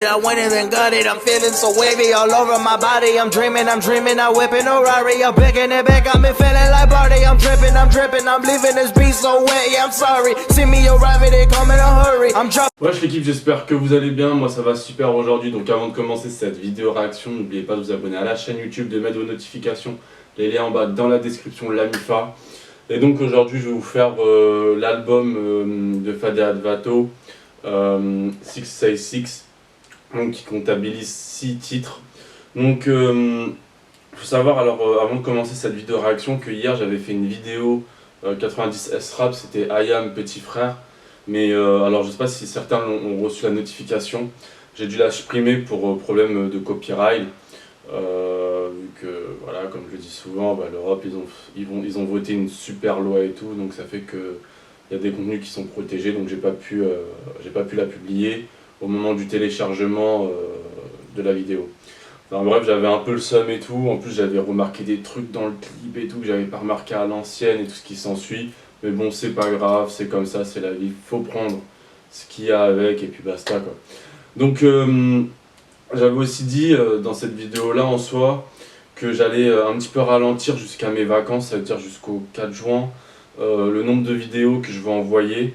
Wesh l'équipe, j'espère que vous allez bien, moi ça va super aujourd'hui. Donc avant de commencer cette vidéo réaction, n'oubliez pas de vous abonner à la chaîne YouTube, de mettre vos notifications, les liens en bas dans la description, Lamifa. Et donc aujourd'hui je vais vous faire l'album de Fade Advato, 666. Donc qui comptabilise 6 titres. Donc faut savoir alors avant de commencer cette vidéo réaction que hier j'avais fait une vidéo 90S Rap, c'était IAM Petit Frère, mais alors je sais pas si certains ont reçu la notification, j'ai dû la supprimer pour problème de copyright, vu que voilà, comme je le dis souvent, l'Europe ils ont voté une super loi et tout, donc ça fait que il y a des contenus qui sont protégés, donc j'ai pas pu la publier au moment du téléchargement de la vidéo. Enfin, bref, j'avais un peu le seum et tout, en plus j'avais remarqué des trucs dans le clip et tout que j'avais pas remarqué à l'ancienne et tout ce qui s'ensuit, mais bon c'est pas grave, c'est comme ça, c'est la vie, faut prendre ce qu'il y a avec et puis basta quoi. Donc j'avais aussi dit dans cette vidéo là en soi que j'allais un petit peu ralentir jusqu'à mes vacances, ça veut dire jusqu'au 4 juin, le nombre de vidéos que je vais envoyer.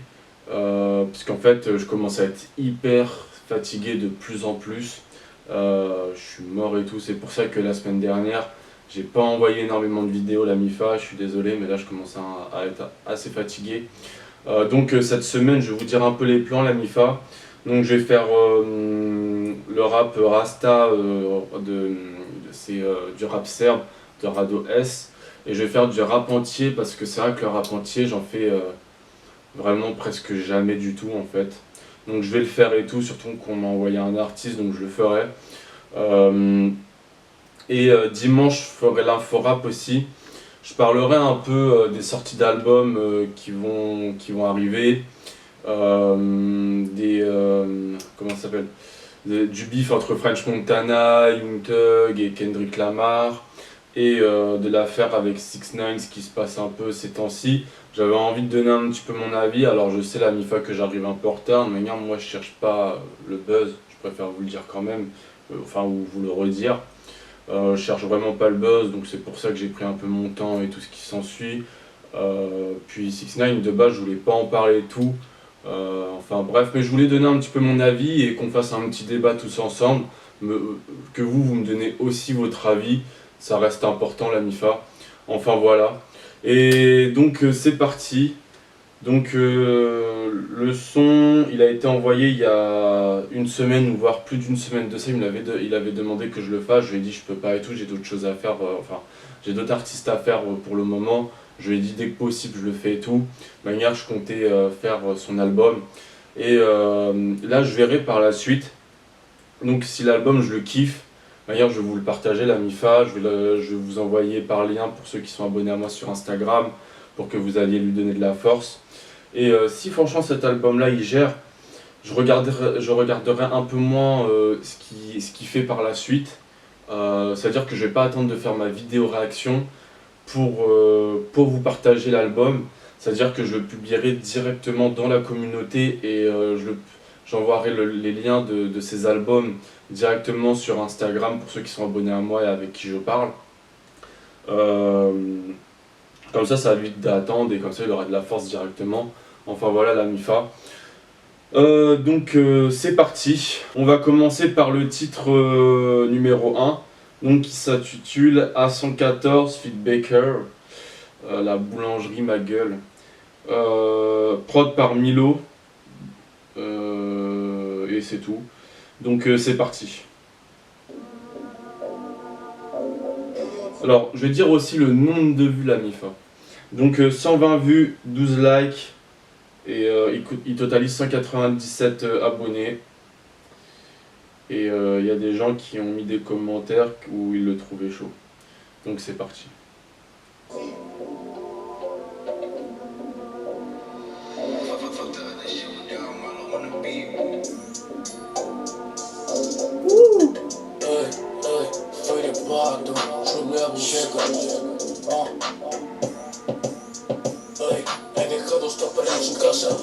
Puisqu'en fait je commence à être hyper fatigué de plus en plus, je suis mort et tout, c'est pour ça que la semaine dernière j'ai pas envoyé énormément de vidéos Lamifa, je suis désolé mais là je commence à être assez fatigué. Donc cette semaine je vais vous dire un peu les plans Lamifa. Donc je vais faire le rap Rasta, c'est du rap serbe de Rado S, et je vais faire du rap entier parce que c'est vrai que le rap entier j'en fais vraiment presque jamais du tout en fait. Donc je vais le faire et tout, surtout qu'on m'a envoyé un artiste, donc je le ferai. Dimanche je ferai l'info rap aussi. Je parlerai un peu des sorties d'albums qui vont arriver. Comment ça s'appelle, du beef entre French Montana, Young Thug et Kendrick Lamar. Et de l'affaire avec 6ix9ine, ce qui se passe un peu ces temps-ci. J'avais envie de donner un petit peu mon avis, alors je sais Lamifa que j'arrive un peu en retard, de manière moi je cherche pas le buzz, je préfère vous le dire quand même, ou vous le redire. Je cherche vraiment pas le buzz, donc c'est pour ça que j'ai pris un peu mon temps et tout ce qui s'ensuit. Puis 6ix9ine de base je voulais pas en parler et tout, enfin bref, mais je voulais donner un petit peu mon avis et qu'on fasse un petit débat tous ensemble, que vous me donnez aussi votre avis. Ça reste important Lamifa, enfin voilà. Et donc c'est parti. Donc le son il a été envoyé il y a une semaine ou voire plus d'une semaine de ça, il avait demandé que je le fasse, je lui ai dit je peux pas et tout, j'ai d'autres choses à faire, enfin j'ai d'autres artistes à faire pour le moment. Je lui ai dit dès que possible je le fais et tout. De manière je comptais faire son album. Et là je verrai par la suite. Donc si l'album je le kiffe, d'ailleurs je vais vous le partager Lamifa, je vais vous envoyer par lien pour ceux qui sont abonnés à moi sur Instagram, pour que vous alliez lui donner de la force. Et si franchement cet album là il gère, je regarderai un peu moins ce qu'il fait par la suite. C'est-à-dire que je vais pas attendre de faire ma vidéo réaction pour vous partager l'album. C'est-à-dire que je le publierai directement dans la communauté et j'envoierai les liens de ces albums directement sur Instagram pour ceux qui sont abonnés à moi et avec qui je parle. Comme ça va vite d'attendre et comme ça il aura de la force directement. Enfin voilà Lamifa. Donc c'est parti. On va commencer par le titre numéro 1. Donc qui s'intitule A114 Fit Baker. La boulangerie ma gueule. Prod par Milo. Et c'est tout. Donc c'est parti. Alors je vais dire aussi le nombre de vues Lamifa. Donc 120 vues, 12 likes et il totalise 197 abonnés. Et il y a des gens qui ont mis des commentaires où ils le trouvaient chaud. Donc c'est parti.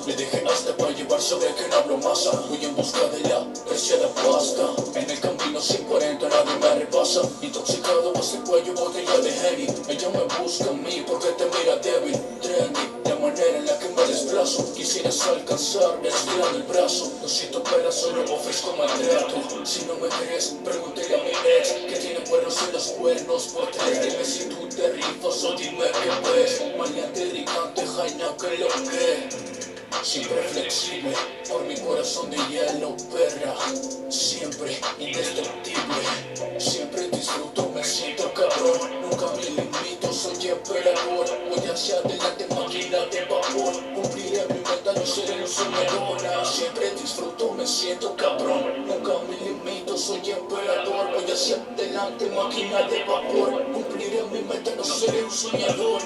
Me dejé hasta para llevar sobre que no hablo masa. Voy en busca de la preciada pasta. pasta. En el camino sin 40 nadie me repasa. Intoxicado hasta el cuello, botella de Henny. Ella me busca a mí porque te mira débil, trendy. La manera en la que me desplazo, quisieras alcanzarme estirando el brazo. No siento pena, solo ofrezco maltrato. Si no me crees, pregúntale a mi ex que tiene cuernos en los cuernos por tres. Dime si tú te rifas o dime qué ves. Maleante, ricante, jaina, que lo que. Siempre flexible, por mi corazón de hielo, perra. Siempre indestructible, siempre disfruto, me siento cabrón. Nunca me limito, soy emperador. Voy hacia adelante, máquina de vapor. Cumpliré mi meta, no seré un soñador. Siempre disfruto, me siento cabrón. Nunca me limito, soy emperador. Voy hacia adelante, máquina de vapor. Cumpliré mi meta, no seré un soñador.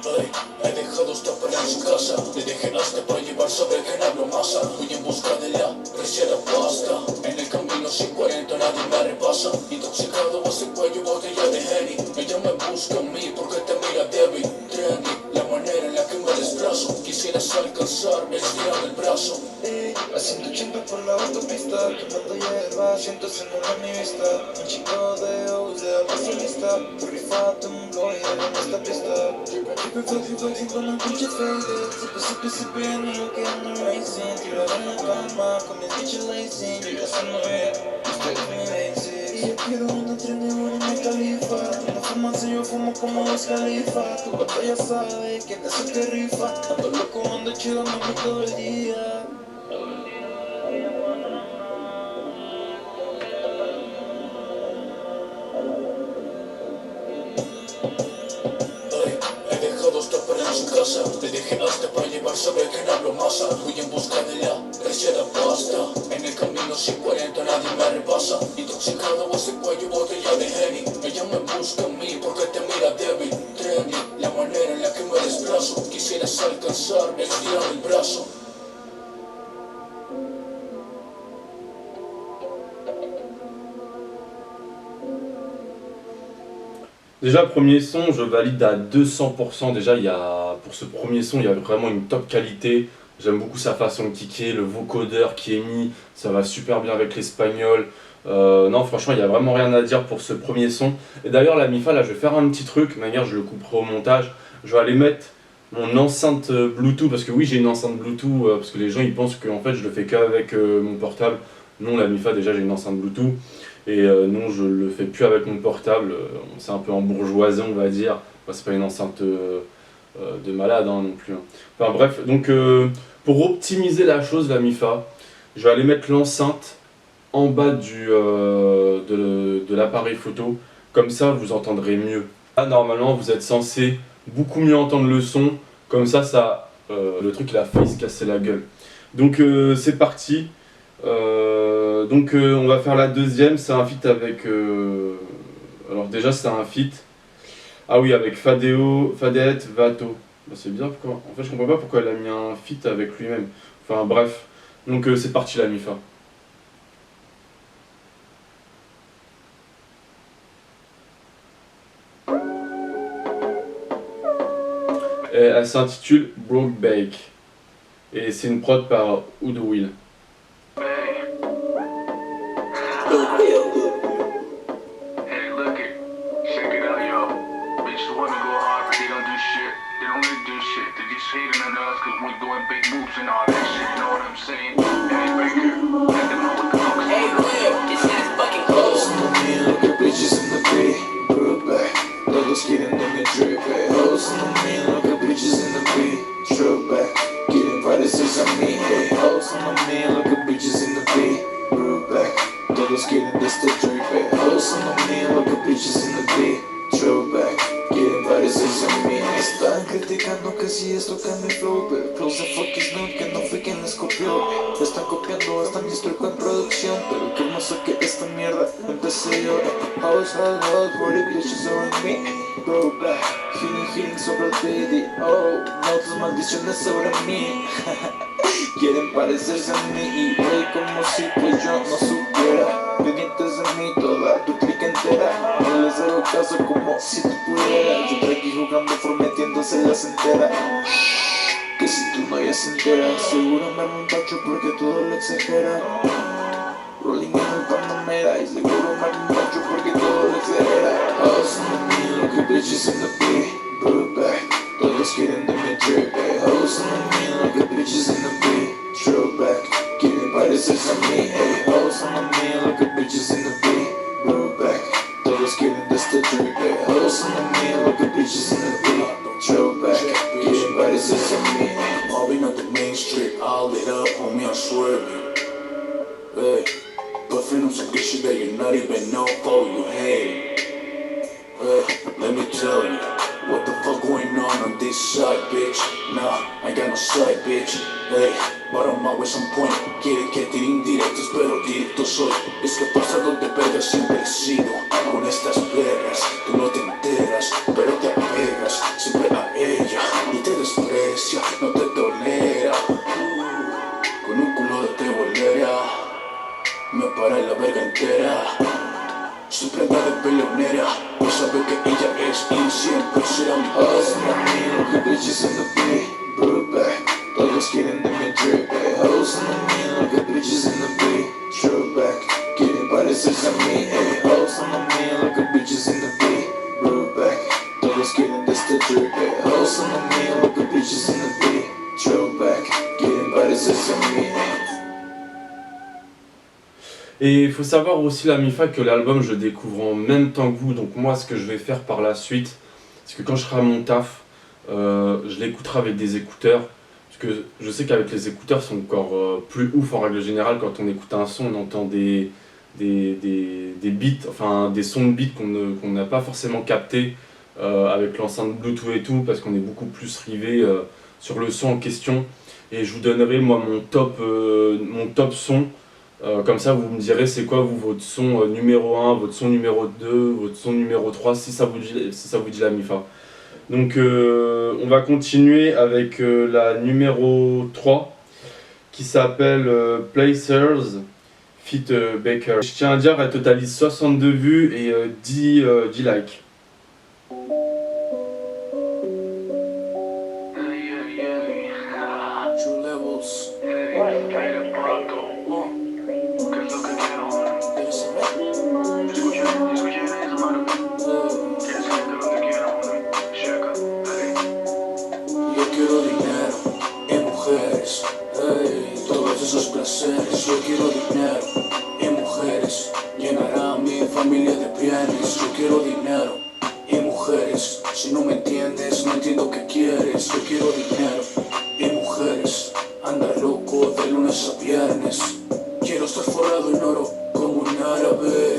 Ay, he dejado esta perra en su casa, le dejé hasta para llevar sobre el genablo masa. Voy en busca de la preciada pasta. En el camino sin 40 nadie me repasa. Intoxicado hasta el cuello, botella de Henny. Ella me busca a mí porque te mira débil, trendy. La manera en la que me desplazo, quisieras alcanzarme estirando el brazo. Haciendo chimba por la autopista, quemando hierba, cientos en una mi vista. Un chico de O's de apasionista, rifate un boy en esta pista. Trippin' flexing con un pinche fade. Sippy, no quedando racing. Tirado en la cama, con mis bitches lacing. Yo ya soy muy ustedes me vencen. Y yo quiero una tren de buena en mi califa. Tú no fumas y yo fumo como Wiz Khalifa. Tu gato ya sabe quién es el que rifa. Ando loco, ando chido, mami, todo el día. He dejado esta perra en su casa, le dejé hasta para llevar sobre el genablo masa. Voy en busca de la preciada pasta. En el camino sin 40 nadie me repasa. Intoxicado hasta el cuello, botella de Henny. Ella me busca a mí porque te mira débil, trendy. La manera en la que me desplazo, quisieras alcanzarme estirando el brazo. Déjà, premier son, je valide à 200%. Déjà, pour ce premier son, il y a vraiment une top qualité. J'aime beaucoup sa façon de kicker, le vocodeur qui est mis, ça va super bien avec l'espagnol. Non, franchement, il n'y a vraiment rien à dire pour ce premier son. Et d'ailleurs, la Mifa, là, je vais faire un petit truc. Manière, je le couperai au montage. Je vais aller mettre mon enceinte Bluetooth, parce que oui, j'ai une enceinte Bluetooth, parce que les gens, ils pensent que en fait, je le fais qu'avec mon portable. Non, la Mifa, déjà, j'ai une enceinte Bluetooth. Et non, je le fais plus avec mon portable. C'est un peu embourgeoisé, on va dire. Enfin, c'est pas une enceinte de malade hein, non plus. Hein. Enfin bref, donc pour optimiser la chose, la Mifa, je vais aller mettre l'enceinte en bas de l'appareil photo. Comme ça, vous entendrez mieux. Là, normalement, vous êtes censé beaucoup mieux entendre le son. Comme ça, le truc, il a failli se casser la gueule. Donc c'est parti. On va faire la deuxième, c'est un feat avec... alors déjà c'est un feat, ah oui, avec Fadet Vato. Bah, c'est bien, pourquoi? En fait je comprends pas pourquoi elle a mis un feat avec lui-même. Enfin bref, donc c'est parti la Mifa. Et elle s'intitule Broke Bake. Et c'est une prod par Udo Will. Todos quieren de mi trip, hoes no me look at bitches in the beat. Throwback, quieren parecerse a mí, hoes no me look at bitches in the beat. Throwback, todos quieren de este trip, hoes no me look at bitches in the beat. Throwback, quieren parecerse a mí. Están criticando que si esto cambia mi flow, pero close the fuck is not, que no fui quien les copió. Están copiando hasta mi truco en producción, pero qué hermoso que esta mierda empecé yo. Hoes, for the bitches over me. Go back, healing sobre el baby. Oh, no tus maldiciones sobre mí. Quieren parecerse a mí y güey como si pues yo no supiera. Pendientes de mí toda tu clica entera. No les hago caso como si tú pudieras. Yo aquí jugando prometiéndose las enteras. Que si tú no ya se entera, seguro me armo un tacho porque todo lo exagera. Rolling in mi panamera y seguro me mucho porque todo lo acelera. Hoes on me, look at bitches in the beat. Brought back, todos quieren de mi drip. Hoes on me, look at bitches in the beat. Throwback, quieren parecerse a mí. Hoes on me, look at bitches in the beat. Brought back, todos quieren de este drip. Hoes on me, look at bitches in the beat. Throwback, quieren parecerse a mí. Mobbing up the main street, all lit up, homie, I'm swerving. Hey, puffing on some good shit that you not even know for you, hey. Hey, let me tell you, what the fuck going on this side, bitch? Nah, I ain't got no side, bitch. Hey, but I'm always on point. Quiere que tire indirectos, pero directo soy. Es que pasa donde pegas, siempre he sido. Con estas perras, tú no te enteras, pero te apegas siempre a ella y te desprecia, no te tolera. Con un culo de tebolera, me para la verga entera. Siempre anda de peleonera, pues sabe que ella es y siempre será mi Hoes on me, look at bitches in the beat. Brought back, todos quieren de mi drip. Hoes on me, look at bitches in the beat. Throwback, quieren parecerse a mí. Hoes on me, look at bitches in the beat. Brought back, todos quieren de este drip. Hoes on me, look at bitches in the beat. Throwback, quieren parecerse a mí. Et il faut savoir aussi la MIFA que l'album je découvre en même temps que vous, donc moi ce que je vais faire par la suite, c'est que quand je serai à mon taf, je l'écouterai avec des écouteurs, parce que je sais qu'avec les écouteurs c'est encore plus ouf en règle générale. Quand on écoute un son, on entend des beats, enfin des sons de beats qu'on n'a pas forcément capté avec l'enceinte Bluetooth et tout, parce qu'on est beaucoup plus rivé sur le son en question. Et je vous donnerai moi mon top son. Comme ça vous me direz c'est quoi vous, votre son numéro 1, votre son numéro 2, votre son numéro 3, si ça vous dit la MIFA. Donc on va continuer avec la numéro 3 qui s'appelle Placers feat. Baker. Je tiens à dire elle totalise 62 vues et 10 likes. True levels. Yo quiero dinero y mujeres, hey, todos esos placeres. Yo quiero dinero y mujeres, llenará a mi familia de bienes. Yo quiero dinero y mujeres, si no me entiendes, no entiendo qué quieres. Yo quiero dinero y mujeres, anda loco de lunes a viernes. Quiero estar forrado en oro como un árabe,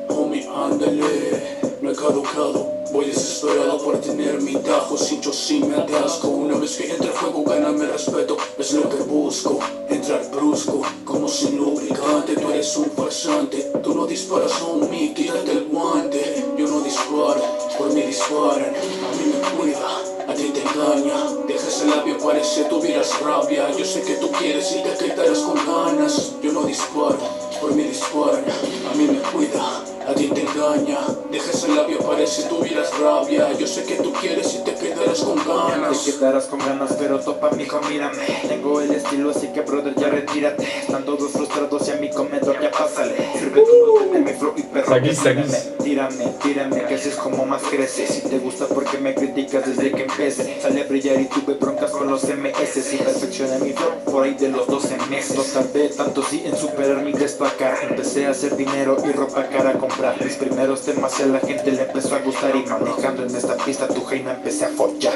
homie, ándale. No he caducado, voy desesperado por tener mi tajo. Si yo sí me atasco, una vez que entra fuego gáname respeto. Es lo que busco, entrar brusco, como sin lubricante. Tú eres un farsante, tú no disparas a mí, quítate el guante. Yo no disparo, por mí disparan. A mí me cuida, a ti te engaña. Deja ese labio, parece tuvieras rabia. Yo sé que tú quieres y te quedarás con ganas. Yo no disparo, por mí disparan. A mí me cuida, a ti te engaña. Deja ese labio, parece tuvieras rabia. Yo sé que tú quieres y te quedarás con ganas. Te quedarás con ganas, pero topa, mijo, mírame. Tengo el estilo, así que brother, ya retírate. Están todos frustrados y a mi comedor ya pásale. Sirve tu de mi flow y perro. Ça glisse. Tírame, que así es como más crece. Si te gusta porque me criticas desde que empecé. Salí a brillar y tuve broncas con los MS. Y perfeccioné mi flow por ahí de los 12 meses. No tardé tanto sí en superar mi destacar. Empecé a hacer dinero y ropa cara a comprar. Mis primeros temas y a la gente le empezó a gustar. Y manejando en esta pista tu reina empecé a follar.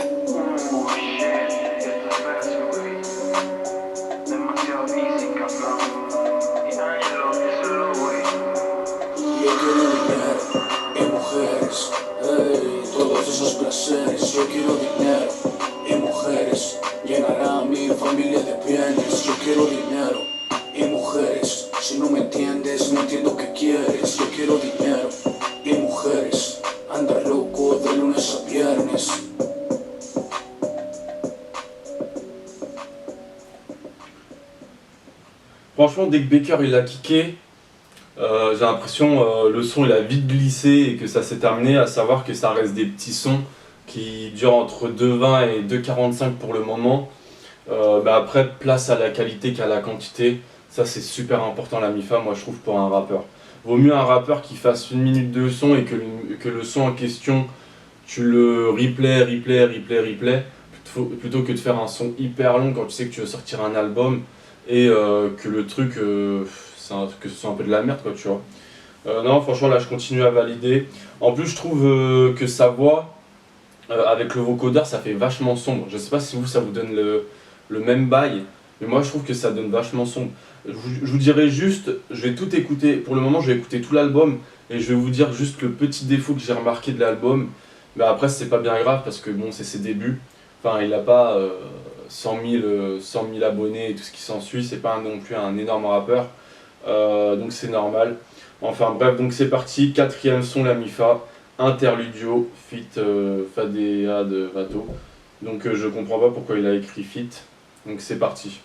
Yo quiero dinero y mujeres, hey, todos esos placeres. Yo quiero dinero y mujeres, llenará a mi familia de bienes. Yo quiero dinero y mujeres, si no me entiendes, no entiendo qué quieres. Yo quiero dinero y mujeres, anda loco de lunes a viernes. Franchement, dès que Baker il a kické, j'ai l'impression le son il a vite glissé et que ça s'est terminé, à savoir que ça reste des petits sons qui durent entre 2,20 et 2,45 pour le moment. Après, place à la qualité qu'à la quantité. Ça c'est super important la MIFA, moi je trouve, pour un rappeur. Vaut mieux un rappeur qui fasse 1 minute de son et que le son en question, tu le replay, plutôt que de faire un son hyper long quand tu sais que tu veux sortir un album et que le truc, que ce soit un peu de la merde, quoi, tu vois. Non, franchement, là, je continue à valider. En plus, je trouve que sa voix, avec le vocodeur, ça fait vachement sombre. Je sais pas si vous, ça vous donne le même bail, mais moi, je trouve que ça donne vachement sombre. Je vous dirais juste, je vais tout écouter. Pour le moment, je vais écouter tout l'album et je vais vous dire juste le petit défaut que j'ai remarqué de l'album. Mais après, c'est pas bien grave parce que bon, c'est ses débuts. Enfin, il a pas 100 000 abonnés et tout ce qui s'ensuit. C'est pas non plus un énorme rappeur. Donc c'est normal. Enfin bref, donc c'est parti. 4e son, la MIFA. Interludio, feat Fadea de Vato. Donc je comprends pas pourquoi il a écrit feat. Donc c'est parti.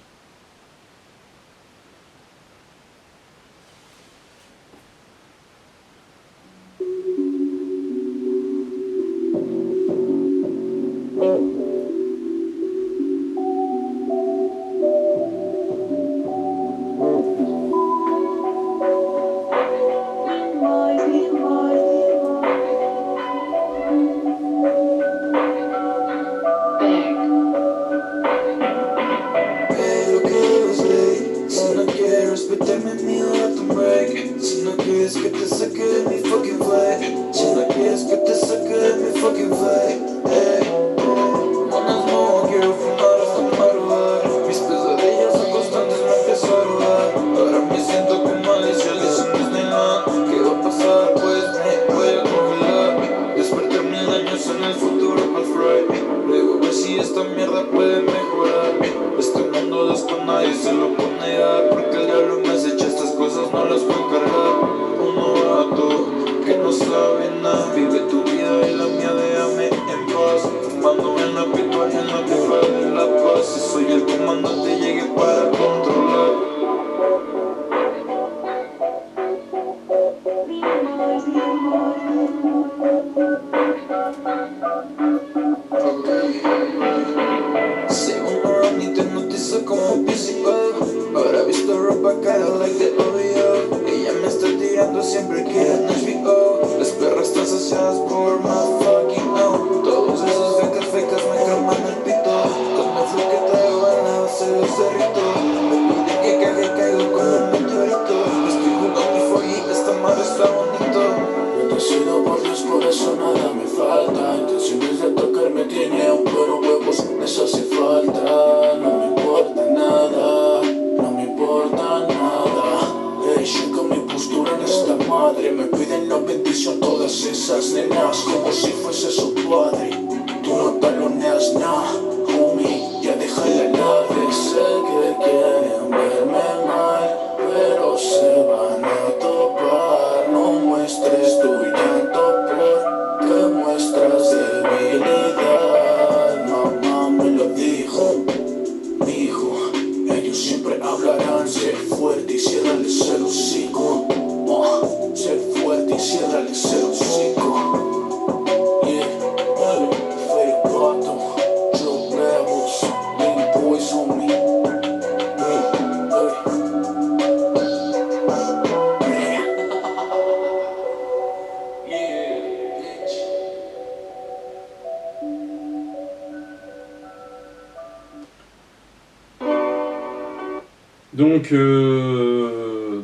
Donc,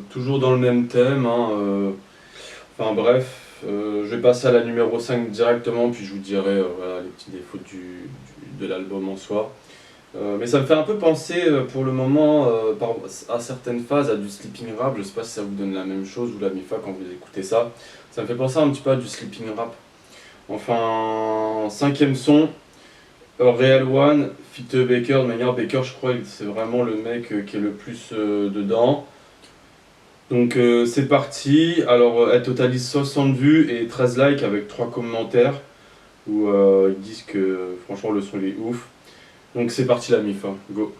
toujours dans le même thème, hein, enfin bref, je vais passer à la numéro 5 directement, puis je vous dirai voilà, les petits défauts de l'album en soi. Mais ça me fait un peu penser pour le moment à certaines phases à du sleeping rap. Je sais pas si ça vous donne la même chose ou la MIFA quand vous écoutez ça. Ça me fait penser un petit peu à du sleeping rap. Enfin, 5e son, Real One, feat Baker. De manière, Baker, je crois que c'est vraiment le mec qui est le plus dedans. Donc c'est parti. Alors elle totalise 60 vues et 13 likes avec 3 commentaires où ils disent que franchement le son il est ouf. Donc c'est parti la MIFA, go.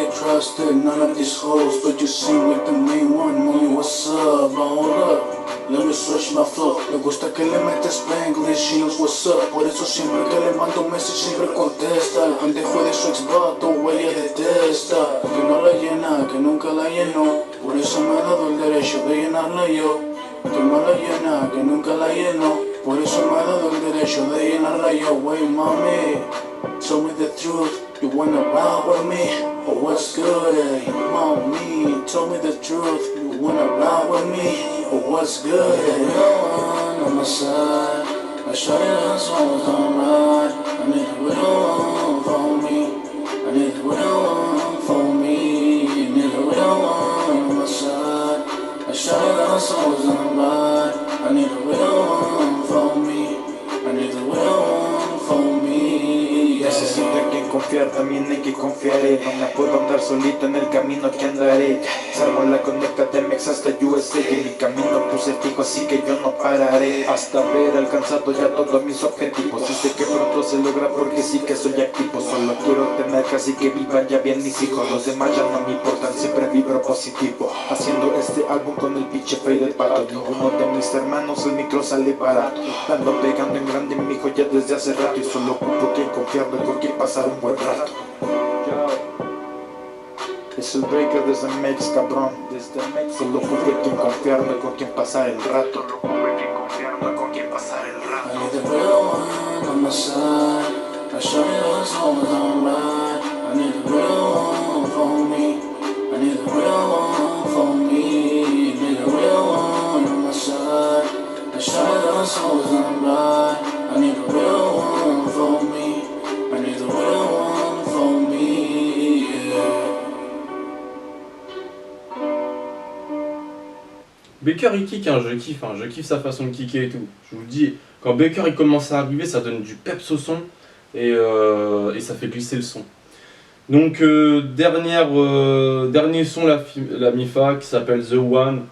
get trusted, none of these hoes, but you seem like the main one. Mommy, what's up? Hold up. Let me switch my flow. Le gusta que le metes Spanglish, she knows what's up. Por eso siempre que le mando un message siempre contesta. El pendejo de su ex vato, güey, ella detesta. Que no la llena, que nunca la llenó. Por eso me ha dado el derecho de llenarla yo. Que no la llena, que nunca la llenó. Por eso me ha dado el derecho de llenarla yo. Wey, mami, tell me the truth. You wanna ride with me? Or what's good, eh? Mommy, tell me the truth. You wanna ride with me? Or what's good, eh? Real one on my side. I shot it out, so I was alright. I need a real one for me. I need a real one for me. I need a real one on my side. I shot it out, so I was alright. I need a real one for me. I need a real one for me. Necesito en quien confiar, también en quien confiaré. No me puedo andar solito en el camino que andaré. Salgo la conecta de Mex hasta USA. Y en mi camino puse fijo, así que yo no pararé hasta haber alcanzado ya todos mis objetivos. Y sé que pronto se logra porque sí que soy activo. Solo quiero tener casi que vivan ya bien mis hijos. Los demás ya no me importan, siempre vibro positivo. Haciendo este álbum con el pinche faded barato. Ninguno de mis hermanos el micro sale barato. Ando pegando en grande mi hijo ya desde hace rato. Y solo ocupo quien confiarme, con quien pasar un buen rato. Es el breaker desde Mex, cabrón. Solo ocupo quien confiarme, con quien pasar el rato. I need the real one on my side. I shot it out, so I was alright. I need the real one for me. I need the real one for me. I need the real one on my side. I shot it out, so I was alright. I need the real one for me. I need the real one for me. Yeah. Baker il kick, hein, je kiffe sa façon de kicker et tout. Je vous le dis, quand Baker il commence à arriver, ça donne du peps au son et ça fait glisser le son. Donc dernier son la Mifa qui s'appelle The One.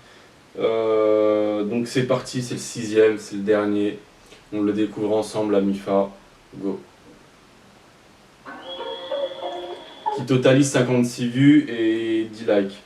Donc c'est parti, c'est le 6ème, c'est le dernier. On le découvre ensemble la Mifa. Go. Qui totalise 56 vues et 10 likes.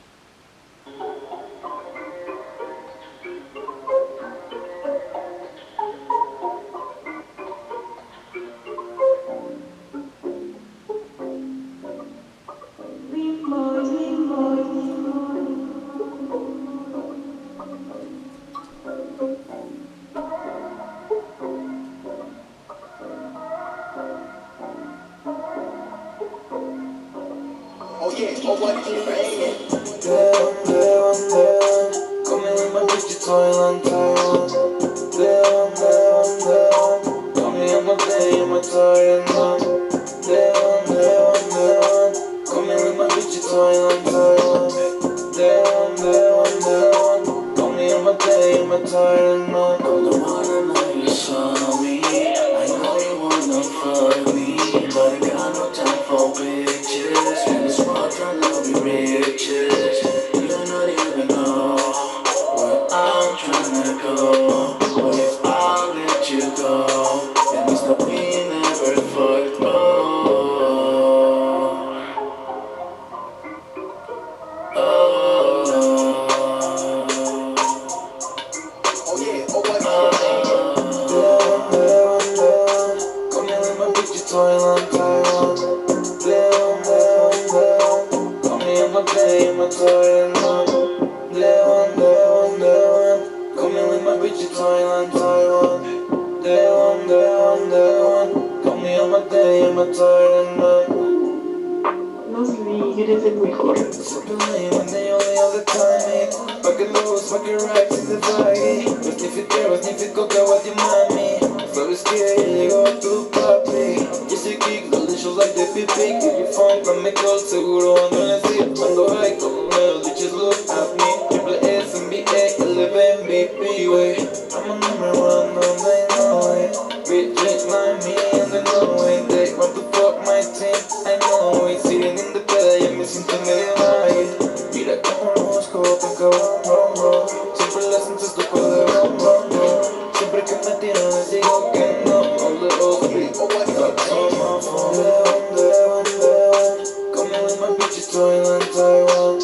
bitches, Thailand, Taiwan.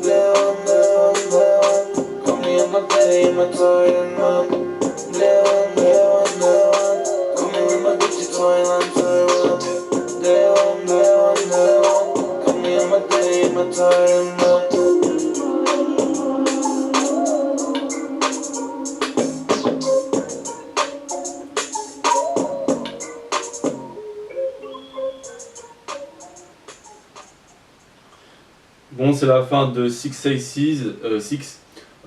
Leon, Leon, Leon. Call me on my day, my Thailand, man. Leon, Leon, Leon. Call me with my bitches, Thailand, Taiwan. Leon, Leon, Leon. Call me on my day, my Thailand, man. Bon, c'est la fin de Six Six.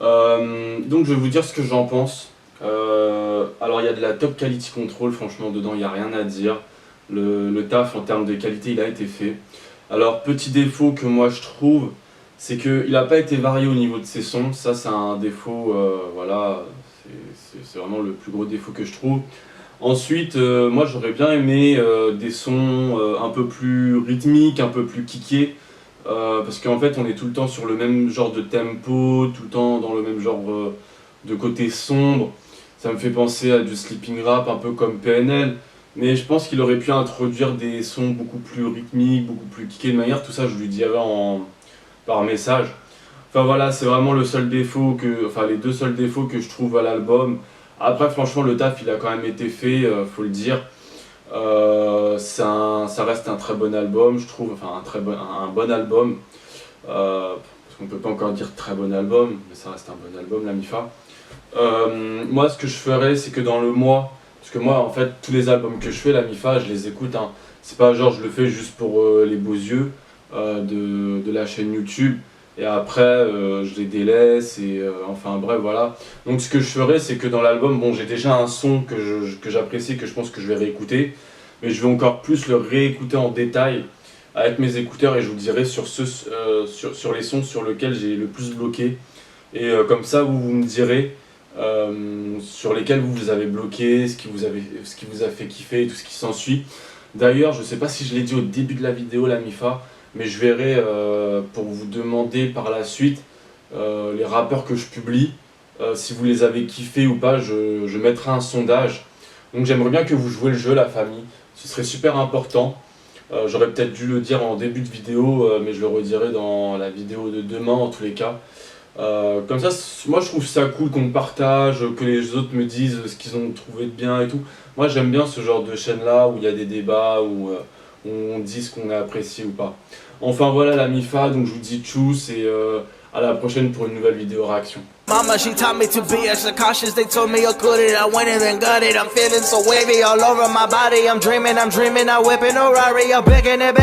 Donc je vais vous dire ce que j'en pense. Alors il y a de la top quality control, franchement dedans il n'y a rien à dire. Le taf en termes de qualité il a été fait. Alors petit défaut que moi je trouve, c'est qu'il n'a pas été varié au niveau de ses sons. Ça c'est un défaut, voilà, c'est vraiment le plus gros défaut que je trouve. Ensuite, moi j'aurais bien aimé des sons un peu plus rythmiques, un peu plus kickés. Parce qu'en fait on est tout le temps sur le même genre de tempo, tout le temps dans le même genre de côté sombre. Ça me fait penser à du sleeping rap un peu comme PNL, mais je pense qu'il aurait pu introduire des sons beaucoup plus rythmiques, beaucoup plus kickés de manière, tout ça je lui dis par message. Enfin voilà, c'est vraiment le seul défaut les deux seuls défauts que je trouve à l'album. Après franchement le taf il a quand même été fait, faut le dire. Ça reste un très bon album, je trouve, enfin un bon album, parce qu'on peut pas encore dire très bon album, mais ça reste un bon album, la Mifa. Moi ce que je ferais c'est que dans le mois, parce que moi en fait tous les albums que je fais, la Mifa, je les écoute, hein. C'est pas genre je le fais juste pour les beaux yeux de la chaîne YouTube, et après je les délaisse, et enfin bref voilà. Donc ce que je ferais c'est que dans l'album, bon j'ai déjà un son que j'apprécie, que je pense que je vais réécouter, mais je vais encore plus le réécouter en détail avec mes écouteurs, et je vous dirai sur les sons sur lesquels j'ai le plus bloqué, et comme ça vous me direz sur lesquels vous avez bloqué, ce qui vous a fait kiffer et tout ce qui s'ensuit. D'ailleurs je sais pas si je l'ai dit au début de la vidéo, la Mifa, mais je verrai pour vous demander par la suite les rappeurs que je publie, si vous les avez kiffés ou pas. Je mettrai un sondage. Donc j'aimerais bien que vous jouiez le jeu, la famille, ce serait super important. J'aurais peut-être dû le dire en début de vidéo, mais je le redirai dans la vidéo de demain en tous les cas. Comme ça, moi je trouve ça cool qu'on partage, que les autres me disent ce qu'ils ont trouvé de bien et tout. Moi j'aime bien ce genre de chaîne là où il y a des débats, où on dit ce qu'on a apprécié ou pas. Enfin voilà la Mifa, donc je vous dis tchuss, et à la prochaine pour une nouvelle vidéo réaction. Mama, she taught me to be extra cautious. They told me I couldn't. I went in and got it. I'm feeling so wavy all over my body. I'm dreaming, I whip in a Rari. I'm picking it back.